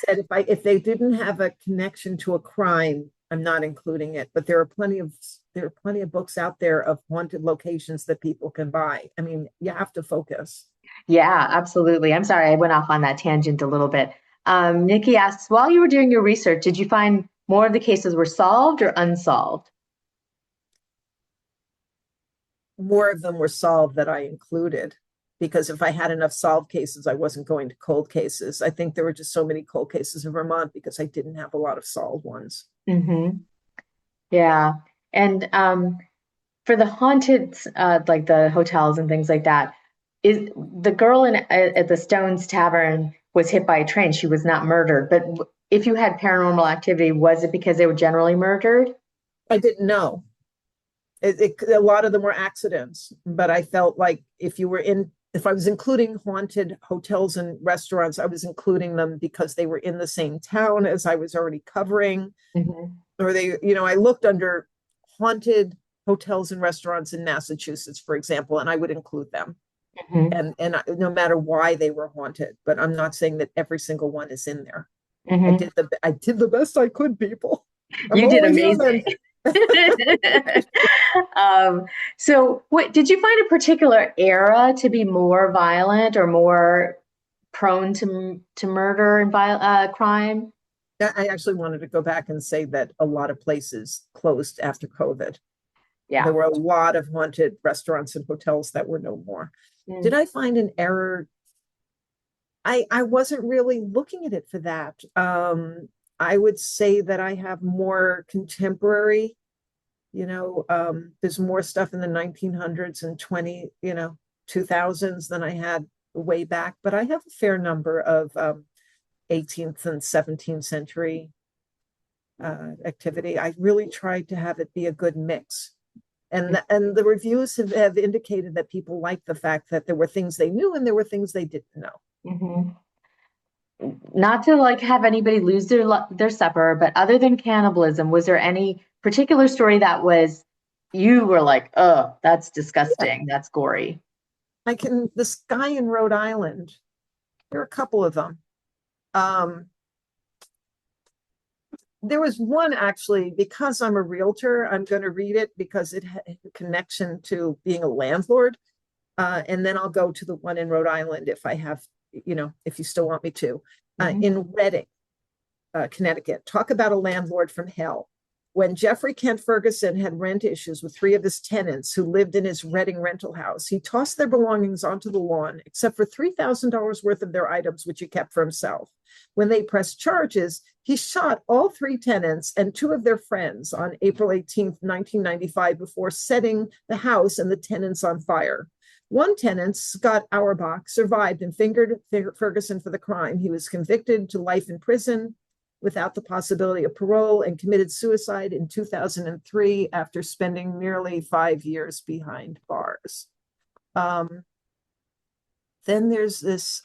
Said if they didn't have a connection to a crime, I'm not including it, but there are plenty of books out there of haunted locations that people can buy. I mean, you have to focus. Yeah, absolutely. I'm sorry, I went off on that tangent a little bit. Nikki asks, while you were doing your research, did you find more of the cases were solved or unsolved? more of them were solved that I included, because if I had enough solved cases, I wasn't going to cold cases. I think there were just so many cold cases in Vermont because I didn't have a lot of solved ones. Hmm. Yeah. And for the haunted, like the hotels and things like that, is the girl in at the Stones Tavern was hit by a train. She was not murdered. But if you had paranormal activity, was it because they were generally murdered? I didn't know. A lot of them were accidents, but I felt like if I was including haunted hotels and restaurants, I was including them because they were in the same town as I was already covering. Hmm. Or I looked under haunted hotels and restaurants in Massachusetts, for example, and I would include them. Hmm. And no matter why they were haunted, but I'm not saying that every single one is in there. Hmm. I did the best I could, people. I'm You did only amazing. human. Um, so what did you find a particular era to be more violent or more prone to murder and crime? I actually wanted to go back and say that a lot of places closed after COVID. There Yeah. were a lot of haunted restaurants and hotels that were no more. Did Mm. I find an error? I wasn't really looking at it for that. I would say that I have more contemporary, there's more stuff in the 1900s and 2000s than I had way back, but I have a fair number of 18th and 17th century activity. I really tried to have it be a good mix. And the reviews have indicated that people liked the fact that there were things they knew and there were things they didn't know. Hmm. Not to like have anybody lose their supper, but other than cannibalism, was there any particular story that was you were like, oh, that's Yeah, disgusting, that's gory? this guy in Rhode Island, there are a couple of them. Um, there was one actually, because I'm a realtor, I'm going to read it because it had a connection to being a landlord. And then I'll go to the one in Rhode Island if I have, if you still want me to. Hmm. In Reading, Connecticut. Talk about a landlord from hell. When Jeffrey Kent Ferguson had rent issues with three of his tenants who lived in his Reading rental house, he tossed their belongings onto the lawn, except for $3,000 worth of their items, which he kept for himself. When they pressed charges, he shot all three tenants and two of their friends on April 18th, 1995, before setting the house and the tenants on fire. One tenant, Scott Auerbach, survived and fingered Ferguson for the crime. He was convicted to life in prison without the possibility of parole and committed suicide in 2003 after spending nearly 5 years behind bars. Um, then there's this.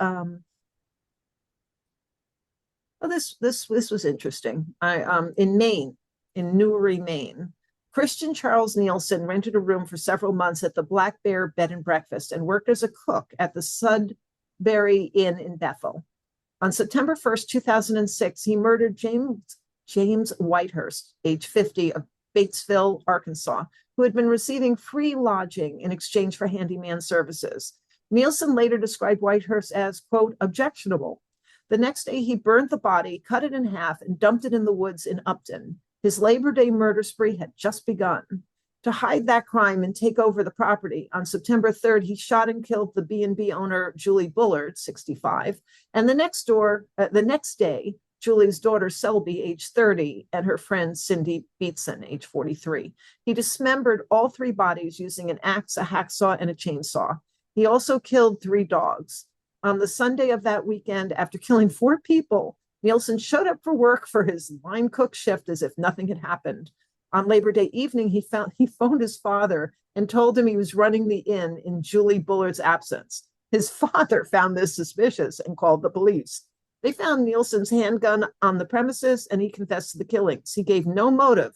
This was interesting. In Maine, in Newry, Maine, Christian Charles Nielsen rented a room for several months at the Black Bear Bed and Breakfast and worked as a cook at the Sudbury Inn in Bethel. On September 1st, 2006, he murdered James Whitehurst, age 50, of Batesville, Arkansas, who had been receiving free lodging in exchange for handyman services. Nielsen later described Whitehurst as, quote, objectionable. The next day, he burned the body, cut it in half, and dumped it in the woods in Upton. His Labor Day murder spree had just begun. To hide that crime and take over the property, on September 3rd, he shot and killed the B&B owner, Julie Bullard, 65, and the next day, Julie's daughter, Selby, age 30, and her friend, Cindy Beatson, age 43. He dismembered all three bodies using an axe, a hacksaw, and a chainsaw. He also killed three dogs. On the Sunday of that weekend, after killing four people, Nielsen showed up for work for his line cook shift as if nothing had happened. On Labor Day evening, he phoned his father and told him he was running the inn in Julie Bullard's absence. His father found this suspicious and called the police. They found Nielsen's handgun on the premises and he confessed to the killings. He gave no motive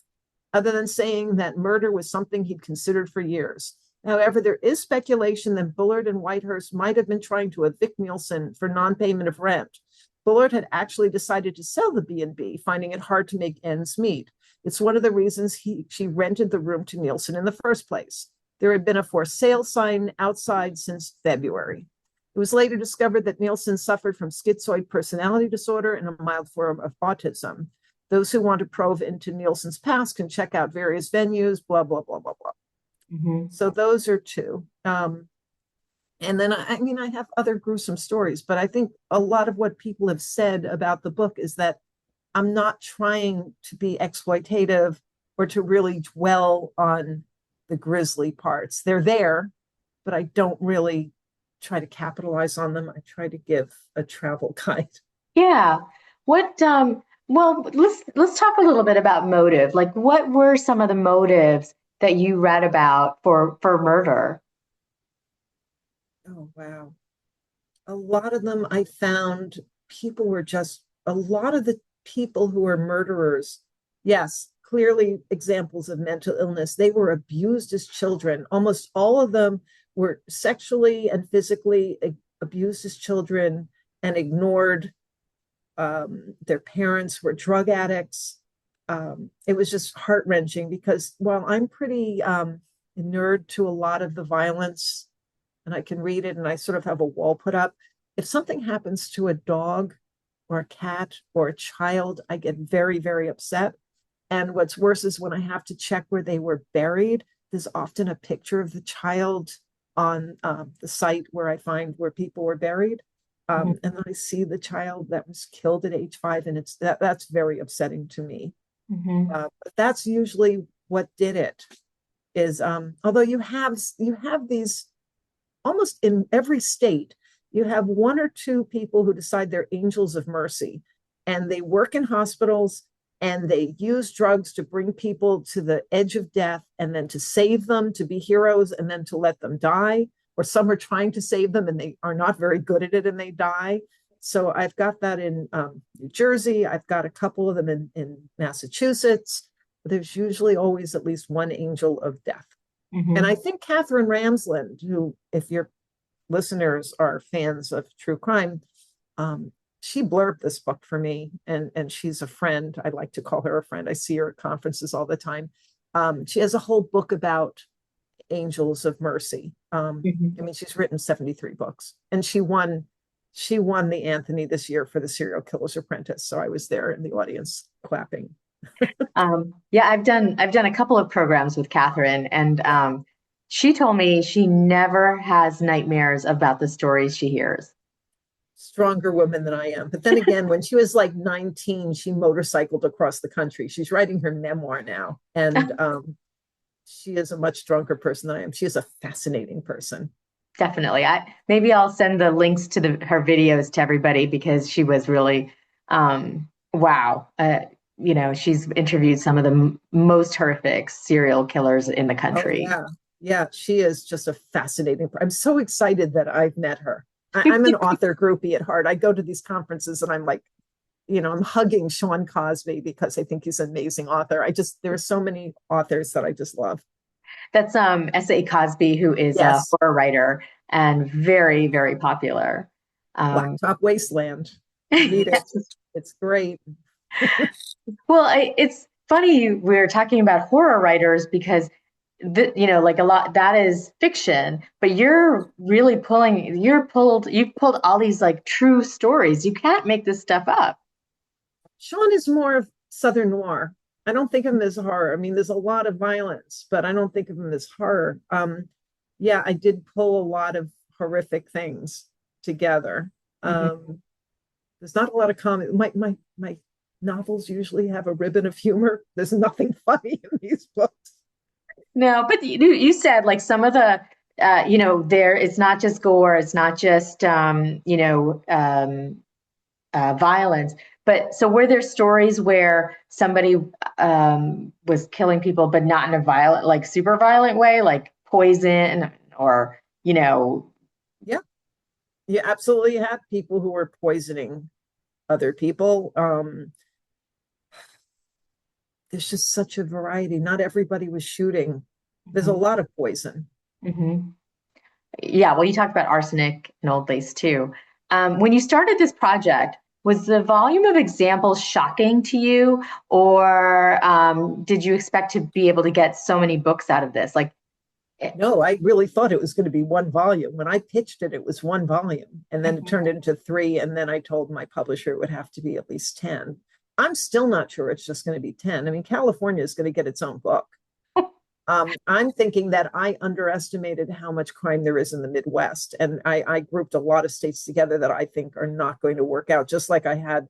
other than saying that murder was something he'd considered for years. However, there is speculation that Bullard and Whitehurst might have been trying to evict Nielsen for non-payment of rent. Bullard had actually decided to sell the B&B, finding it hard to make ends meet. It's one of the reasons she rented the room to Nielsen in the first place. There had been a for sale sign outside since February. It was later discovered that Nielsen suffered from schizoid personality disorder and a mild form of autism. Those who want to probe into Nielsen's past can check out various venues, blah, blah, blah, blah, blah. Hmm. So those are two. And then I mean, I have other gruesome stories, but I think a lot of what people have said about the book is that I'm not trying to be exploitative or to really dwell on the grisly parts. They're there, but I don't really try to capitalize on them. I try to give a travel guide. Yeah. What well, let's talk a little bit about motive. Like what were some of the motives that you read about for murder? Oh, wow. A lot of them I found people were just, a lot of the people who were murderers, yes, clearly examples of mental illness. They were abused as children. Almost all of them were sexually and physically abused as children and ignored. Their parents were drug addicts. It was just heart wrenching because while I'm pretty inured to a lot of the violence and I can read it and I sort of have a wall put up, if something happens to a dog or a cat or a child, I get very, very upset. And what's worse is when I have to check where they were buried, there's often a picture of the child on the site where I find where people were buried. And then I see the child that was killed at age 5, and that's very upsetting to me. Mm-hmm. But that's usually what did it. Is although you have these almost in every state, you have one or two people who decide they're angels of mercy, and they work in hospitals and they use drugs to bring people to the edge of death and then to save them, to be heroes, and then to let them die. Or some are trying to save them and they are not very good at it and they die. So I've got that in New Jersey. I've got a couple of them in Massachusetts. There's usually always at least one angel of death. And I Mm-hmm. think Catherine Ramsland, who, if your listeners are fans of true crime, she blurbed this book for me, and she's a friend. I like to call her a friend. I see her at conferences all the time. She has a whole book about angels of mercy. I Mm-hmm. mean, she's written 73 books, and she won the Anthony this year for the Serial Killer's Apprentice. So I was there in the audience clapping. Yeah, I've done a couple of programs with Catherine, and Yeah, she told me she never has nightmares about the stories she hears. stronger woman than I am. But then again, when she was like 19, she motorcycled across the country. She's writing her memoir now, and she is a much stronger person than I am. She is a fascinating person. Definitely. Maybe I'll send the links to her videos to everybody because she was really wow. She's interviewed some of the most horrific serial killers in the Oh country. yeah, yeah. She is just a fascinating. I'm so excited that I've met her. I'm an author groupie at heart. I go to these conferences and I'm like, I'm hugging Sean Cosby because I think he's an amazing author. There are so many authors that I just love. That's S.A. Cosby, who is a Yes, horror writer and very, very popular. Um, Blacktop Wasteland. Read it. It's great. well, it's funny we're talking about horror writers because like a lot that is fiction, but you've pulled all these like true stories. You can't make this stuff up. Sean is more of Southern noir. I don't think of him as horror. I mean, there's a lot of violence, but I don't think of him as horror. Yeah, I did pull a lot of horrific things together. Mhm. There's not a lot of comedy. My novels usually have a ribbon of humor. There's nothing funny in these books. No, but you said like some of the there it's not just gore, it's not just violence. But so were there stories where somebody was killing people, but not in a violent, like super violent way, like poison or, Yeah, you absolutely had people who were poisoning other people. There's just such a variety. Not everybody was shooting. There's a Mhm. lot of poison. Mhm. Yeah, well, you talked about arsenic and old lace too. When you started this project, was the volume of examples shocking to you, or did you expect to be able to get so many books out of this? Like, No, I really thought it was going to be one volume. When I pitched it, it was one volume, and then it turned into three. And then I told my publisher it would have to be at least 10. I'm still not sure it's just going to be 10. I mean, California is going to get its own book. I'm thinking that I underestimated how much crime there is in the Midwest. And I grouped a lot of states together that I think are not going to work out, just like I had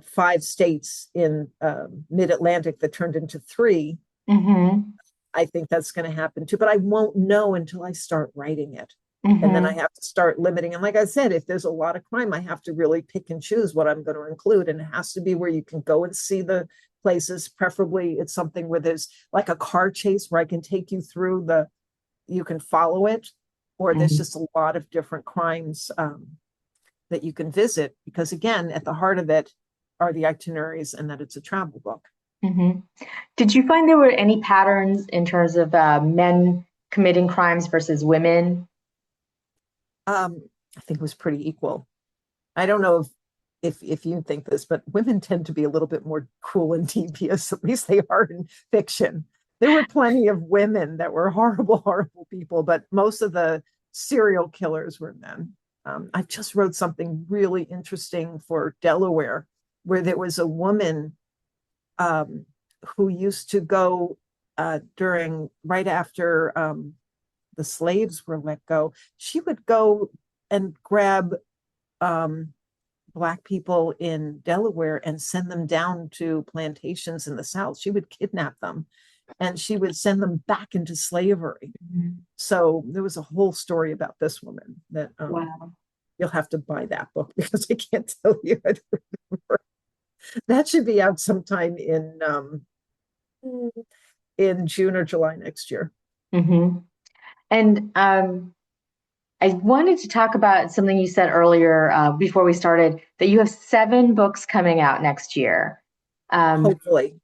5 states in mid-Atlantic that turned into 3. Mm-hmm. I think that's going to happen too, but I won't know until I start writing it. And then I Mm-hmm. have to start limiting. And like I said, if there's a lot of crime, I have to really pick and choose what I'm going to include. And it has to be where you can go and see the places. Preferably, it's something where there's like a car chase where I can take you through you can follow it, or there's just a lot of different crimes that you can visit. Because again, at the heart of it are the itineraries and that it's a travel book. Mm-hmm. Did you find there were any patterns in terms of men committing crimes versus women? I think it was pretty equal. I don't know if you think this, but women tend to be a little bit more cruel and devious. At least they are in fiction. There were plenty of women that were horrible, horrible people, but most of the serial killers were men. I just wrote something really interesting for Delaware, where there was a woman um, who used to go during right after the slaves were let go. She would go and grab um, Black people in Delaware and send them down to plantations in the South. She would kidnap them and she would send them back into slavery. Mhm. So there was a whole story about this woman that Wow. you'll have to buy that book because I can't tell you. I don't remember. That should be out sometime in June or July next year. Hmm. And I wanted to talk about something you said earlier before we started that you have 7 books coming out next year. Um,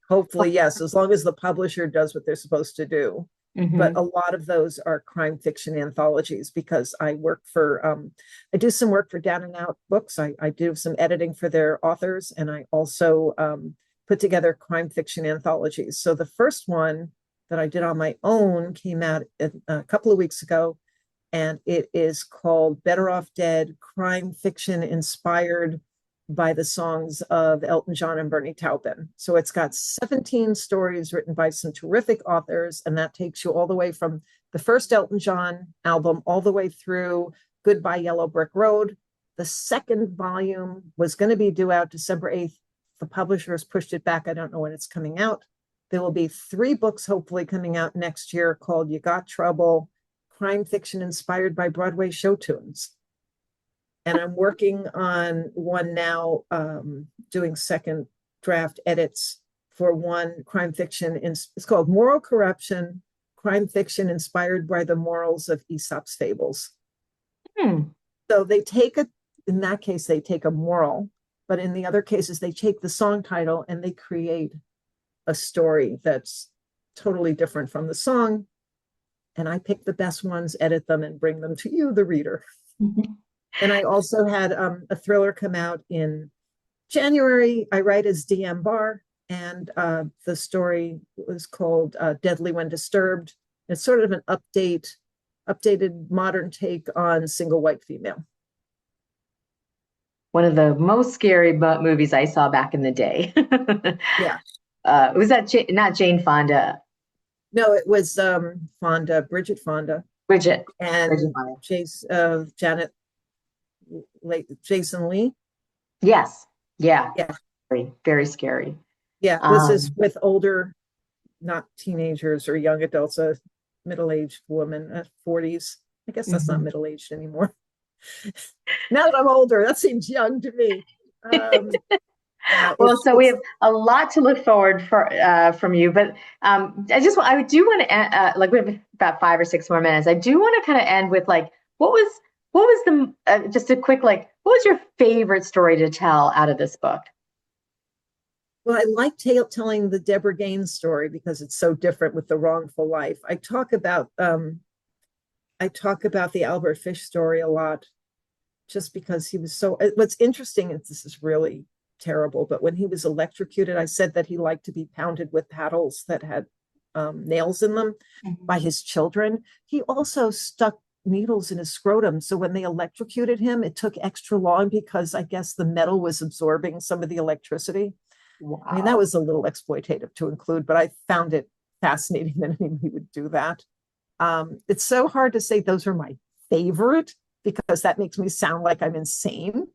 Hopefully, yes, as long as the publisher does what they're supposed to do. But mhm. a lot of those are crime fiction anthologies because I do some work for Down and Out Books. I do some editing for their authors, and I also put together crime fiction anthologies. So the first one that I did on my own came out a couple of weeks ago, and it is called Better Off Dead, crime fiction inspired by the songs of Elton John and Bernie Taupin. So it's got 17 stories written by some terrific authors, and that takes you all the way from the first Elton John album all the way through Goodbye Yellow Brick Road. The second volume was going to be due out December 8th. The publisher has pushed it back. I don't know when it's coming out. There will be 3 books hopefully coming out next year called You Got Trouble, crime fiction inspired by Broadway show tunes. And I'm working on one now, doing second draft edits for one crime fiction. It's called Moral Corruption, crime fiction inspired by the morals of Aesop's fables. Hmm. So in that case, they take a moral, but in the other cases, they take the song title and they create a story that's totally different from the song. And I pick the best ones, edit them, and bring them to you, the reader. And I also had a thriller come out in January. I write as DM Barr, and the story was called Deadly When Disturbed. It's sort of an updated modern take on single white female. One of the most scary movies I saw back in the day. Yeah. Was that not Jane Fonda? No, it was Bridget Fonda, Bridget. Bridget and Fonda. Jason Lee. Yes. Yeah. Yeah. Very, very scary. Yeah. This is Um, with older, not teenagers or young adults, a middle-aged woman at 40s. I guess that's not mhm. middle-aged anymore. Now that I'm older, that seems young to me. Um, yeah, Well, it's so we it's have a lot to look forward for from you, but I do want to like we have about 5 or 6 more minutes. I do want to kind of end with like what was the just a quick like what was your favorite story to tell out of this book? well, I like telling the Deborah Gaines story because it's so different with the wrongful life. I talk about the Albert Fish story a lot, just because he was so. What's interesting is this is really terrible, but when he was electrocuted, I said that he liked to be pounded with paddles that had nails in them by Mhm. his children. He also stuck needles in his scrotum. So when they electrocuted him, it took extra long because I guess the metal was absorbing some of the electricity. I mean, that Wow. was a little exploitative to include, but I found it fascinating that anybody would do that. It's so hard to say those are my favorite because that makes me sound like I'm insane.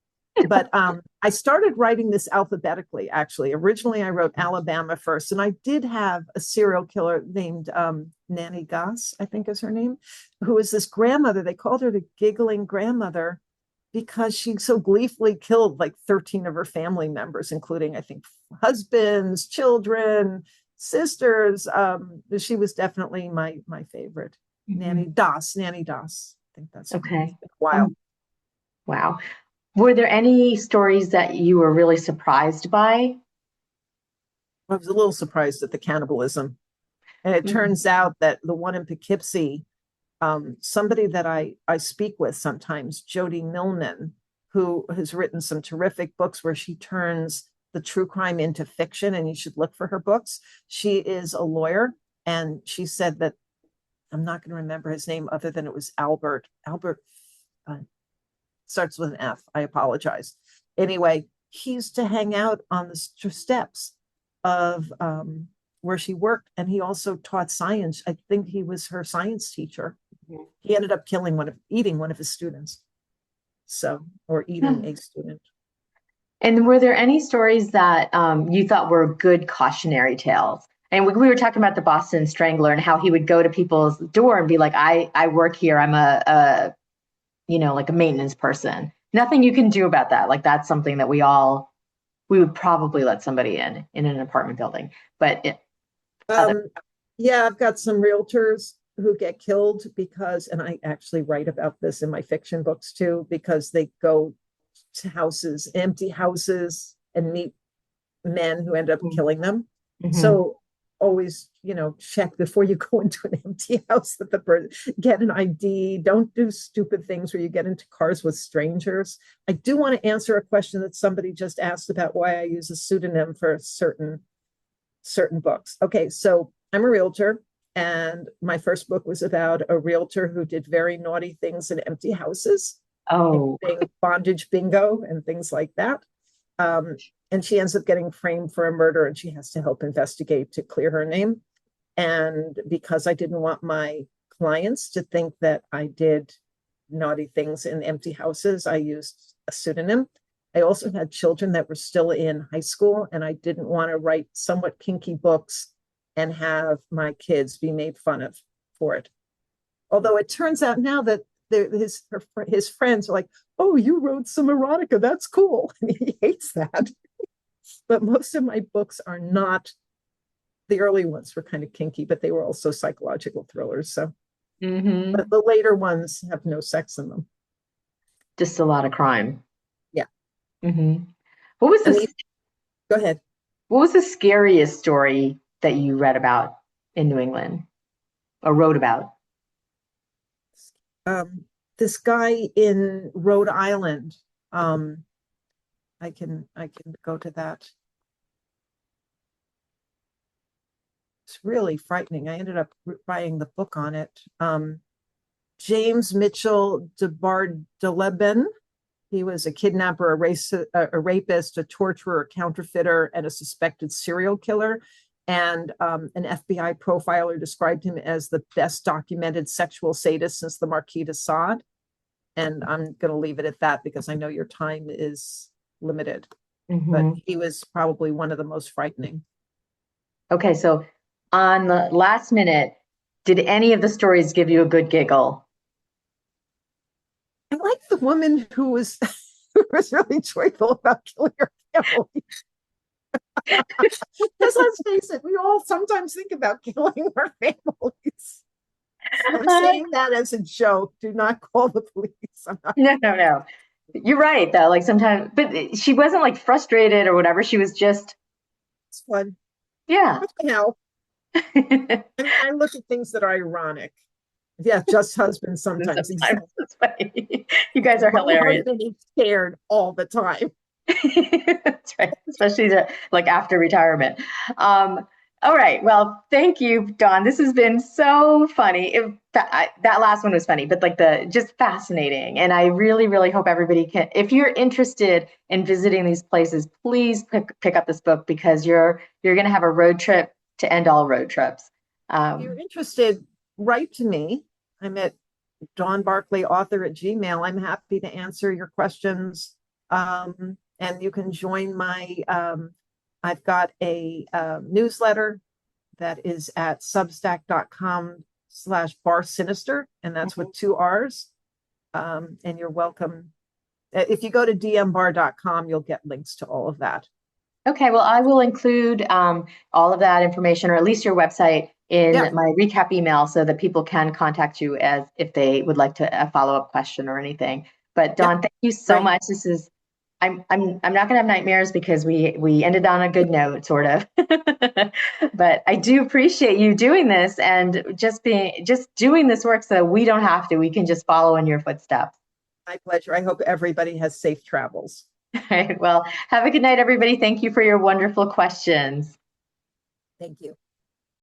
But I started writing this alphabetically, actually. Originally, I wrote Alabama first, and I did have a serial killer named Nanny Goss, I think is her name, who was this grandmother. They called her the giggling grandmother because she so gleefully killed like 13 of her family members, including, I think, husbands, children, sisters. She was definitely my favorite. Mhm. Nanny Doss. I think that's her name. It's Okay. been a while. Um, wow. Were there any stories that you were really surprised by? I was a little surprised at the cannibalism. And it Mhm. turns out that the one in Poughkeepsie, somebody that I speak with sometimes, Jody Millman, who has written some terrific books where she turns the true crime into fiction, and you should look for her books. She is a lawyer, and she said that I'm not going to remember his name other than it was Albert. Albert uh, starts with an F. I apologize. Anyway, he used to hang out on the steps of where she worked, and he also taught science. I think he was her science teacher. He ended up eating one of his students. So, or eating Mhm. a student. And were there any stories that you thought were good cautionary tales? And we were talking about the Boston Strangler and how he would go to people's door and be like, I work here. I'm like a maintenance person. Nothing you can do about that. Like that's something that we would probably let somebody in an apartment building. But other, Um, yeah, I've got some realtors who get killed because, and I actually write about this in my fiction books too, because they go to houses, empty houses, and meet men who end up killing them. Mhm. So always, check before you go into an empty house that the person get an ID. Don't do stupid things where you get into cars with strangers. I do want to answer a question that somebody just asked about why I use a pseudonym for certain books. Okay, so I'm a realtor, and my first book was about a realtor who did very naughty things in empty houses, Oh, including bondage bingo and things like that. Um, and she ends up getting framed for a murder, and she has to help investigate to clear her name. And because I didn't want my clients to think that I did naughty things in empty houses, I used a pseudonym. I also had children that were still in high school, and I didn't want to write somewhat kinky books and have my kids be made fun of for it. Although it turns out now that his friends are like, "Oh, you wrote some erotica. That's cool." And he hates that. But most of my books are not. The early ones were kind of kinky, but they were also psychological thrillers. So, but hmm, the later ones have no sex in them. just a lot of crime. Yeah. Hmm. What was And this? these, go ahead. What was the scariest story that you read about in New England or wrote about? Um, this guy in Rhode Island. Um, I can go to that. It's really frightening. I ended up buying the book on it. James Mitchell DeBardeleben. He was a kidnapper, a rapist, a torturer, a counterfeiter, and a suspected serial killer. And an FBI profiler described him as the best documented sexual sadist since the Marquis de Sade. And I'm going to leave it at that because I know your time is limited. But Hmm. he was probably one of the most frightening. Okay, so on the last minute, did any of the stories give you a good giggle? I like the woman who was who was really joyful about killing her family. Because let's face it, we all sometimes think about killing our families. I'm saying that as a joke. Do not call the police. I'm not. No, no, no. You're right, though. Like sometimes, but she wasn't like frustrated or whatever. She was just, It's fun. yeah. What the hell? I mean, I look at things that are ironic. Yeah, just husband sometimes. Sometimes Exactly. it's funny. You guys are My hilarious. husband is scared all the time. That's right, especially like after retirement. All right. Well, thank you, Dawn. This has been so funny. That last one was funny, but like the just fascinating. And I really, really hope everybody can. If you're interested in visiting these places, please pick up this book because you're going to have a road trip to end all road trips. If you're interested, write to me. I'm at Dawn Barclay author at Gmail. I'm happy to answer your questions. And you can join I've got a newsletter that is at substack.com/bar sinister, and that's with 2 R's. And you're welcome. If you go to dmbar.com, you'll get links to all of that. Okay, well, I will include all of that information, or at least your website, in Yeah, my recap email so that people can contact you as if they would like to a follow-up question or anything. But yeah, Dawn, thank you so great. much. This is I'm not gonna have nightmares because we ended on a good note, sort of. But I do appreciate you doing this and just doing this work so we don't have to. We can just follow in your footsteps. My pleasure. I hope everybody has safe travels. All right, well, have a good night, everybody. Thank you for your wonderful questions. Thank you.